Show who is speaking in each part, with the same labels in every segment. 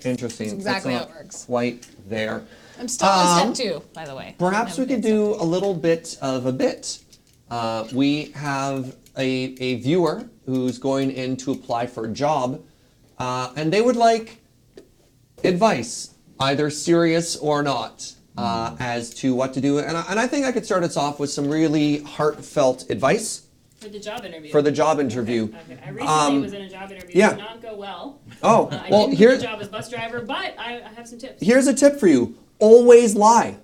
Speaker 1: works.
Speaker 2: Interesting.
Speaker 1: That's exactly
Speaker 2: That's
Speaker 1: how it works.
Speaker 2: Quite there.
Speaker 1: I'm still on step 2, by the way.
Speaker 2: Perhaps we could do a little bit of a bit. We have a viewer who's going in to apply for a job, and they would like advice, either serious or not, as to what to do. And I think I could start us off with some really heartfelt advice.
Speaker 3: For the job interview.
Speaker 2: For the job interview.
Speaker 3: Okay. I recently was in a job interview.
Speaker 2: Yeah.
Speaker 3: It did not go well.
Speaker 2: Oh,
Speaker 3: I
Speaker 2: well,
Speaker 3: didn't
Speaker 2: here.
Speaker 3: get the job as bus driver, but I have some tips.
Speaker 2: Here's a tip for you. Always lie.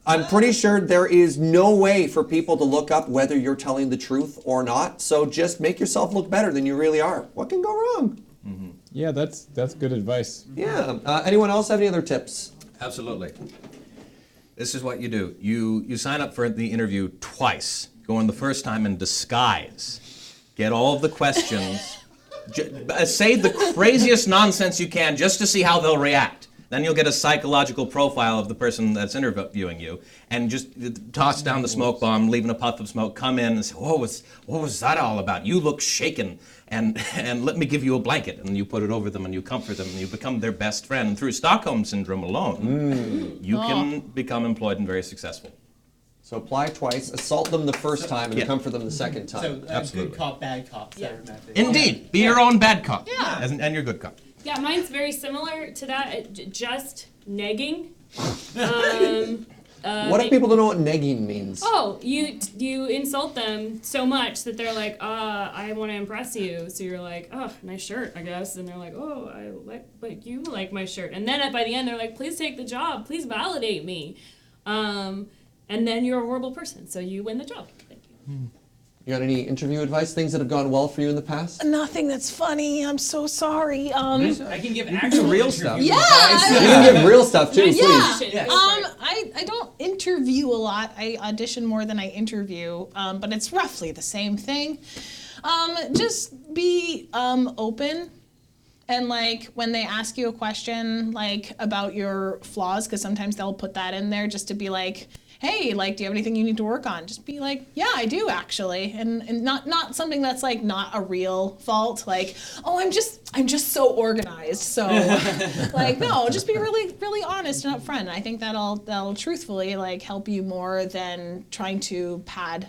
Speaker 2: I'm pretty sure there is no way for people to look up whether you're telling the truth or not. So just make yourself look better than you really are. What can go wrong?
Speaker 4: Mm-hmm. Yeah, that's good advice.
Speaker 2: Yeah. Anyone else have any other tips?
Speaker 5: Absolutely. This is what you do. You sign up for the interview twice. Go in the first time in disguise. Get all of the questions. Say the craziest nonsense you can just to see how they'll react. Then you'll get a psychological profile of the person that's interviewing you, and just toss down the smoke bomb, leaving a puff of smoke, come in and say, what was that all about? You look shaken, and let me give you a blanket. And you put it over them, and you comfort them, and you become their best friend. And through Stockholm Syndrome alone, you can become employed and very successful.
Speaker 2: So apply twice, assault them the first time, and comfort them the second time.
Speaker 6: So absolutely. Good cop, bad cop. Yeah.
Speaker 5: Indeed. Be your own bad cop. Yeah. And your good cop.
Speaker 3: Yeah, mine's very similar to that. Just negging.
Speaker 2: What if people don't know what negging means?
Speaker 3: Oh, you insult them so much that they're like, I want to impress you. So you're like, oh, nice shirt, I guess. And they're like, oh, but you like my shirt. And then by the end, they're like, please take the job. Please validate me. And then you're a horrible person. So you win the job. Thank you.
Speaker 2: You got any interview advice? Things that have gone well for you in the past?
Speaker 1: Nothing that's funny. I'm so sorry.
Speaker 6: I can give actual
Speaker 5: real stuff.
Speaker 1: Yeah.
Speaker 2: You can give real stuff too, please.
Speaker 1: Yeah. I don't interview a lot. I audition more than I interview, but it's roughly the same thing. Just be open. And like when they ask you a question like about your flaws, because sometimes they'll put that in there just to be like, hey, like, do you have anything you need to work on? Just be like, yeah, I do actually, and not something that's like not a real fault. Like, oh, I'm just so organized. So, like, no, just be really, really honest and upfront. I think that'll truthfully like help you more than trying to pad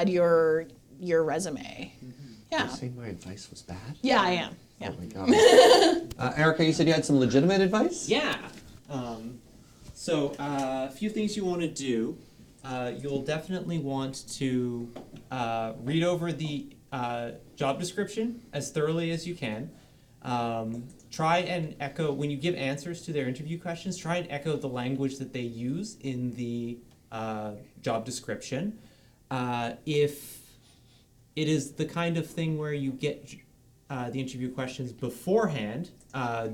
Speaker 1: your resume. Yeah.
Speaker 2: You're saying my advice was bad?
Speaker 1: Yeah, I am. Yeah.
Speaker 2: Oh my God. Erica, you said you had some legitimate advice?
Speaker 6: Yeah. So a few things you want to do. You'll definitely want to read over the job description as thoroughly as you can. Try and echo, when you give answers to their interview questions, try and echo the language that they use in the job description. If it is the kind of thing where you get the interview questions beforehand,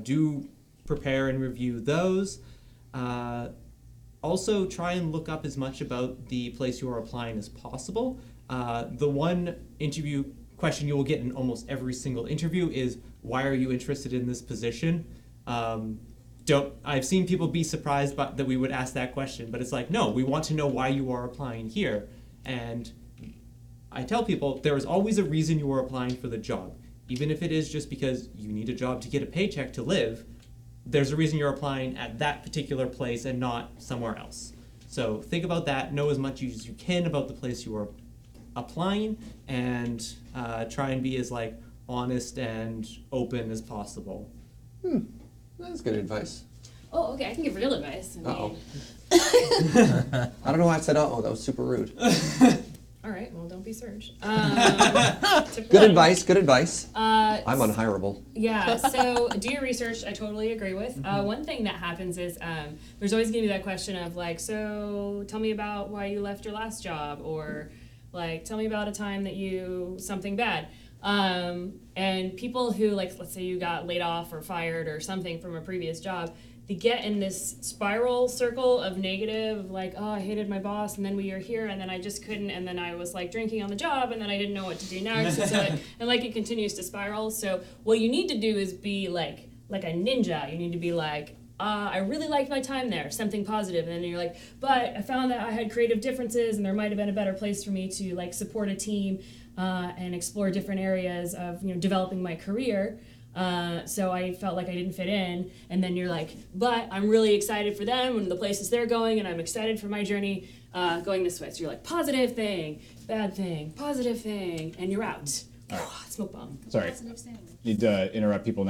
Speaker 6: do prepare and review those. Also, try and look up as much about the place you are applying as possible. The one interview question you will get in almost every single interview is, why are you interested in this position? I've seen people be surprised that we would ask that question, but it's like, no, we want to know why you are applying here. And I tell people, there is always a reason you are applying for the job. Even if it is just because you need a job to get a paycheck to live, there's a reason you're applying at that particular place and not somewhere else. So think about that, know as much as you can about the place you are applying, and try and be as like honest and open as possible.
Speaker 2: That's good advice.
Speaker 3: Oh, okay, I can give real advice.
Speaker 2: Uh-oh. I don't know why I said uh-oh, that was super rude.
Speaker 3: All right, well, don't be surged.
Speaker 2: Good advice, good advice. I'm unhireable.
Speaker 3: Yeah, so do your research. I totally agree with. One thing that happens is there's always going to be that question of like, so tell me about why you left your last job, or like, tell me about a time that something bad. And people who, like, let's say you got laid off or fired or something from a previous job, they get in this spiral circle of negative, like, oh, I hated my boss, and then we are here, and then I just couldn't, and then I was like drinking on the job, and then I didn't know what to do next, and it continues to spiral. So what you need to do is be like a ninja. You need to be like, I really liked my time there, something positive, and then you're like, but I found that I had creative differences, and there might have been a better place for me to like support a team and explore different areas of developing my career. So I felt like I didn't fit in. And then you're like, but I'm really excited for them and the places they're going, and I'm excited for my journey going this way. So you're like, positive thing, bad thing, positive thing, and you're out. Smoke bomb.
Speaker 4: Sorry. Need to interrupt people now.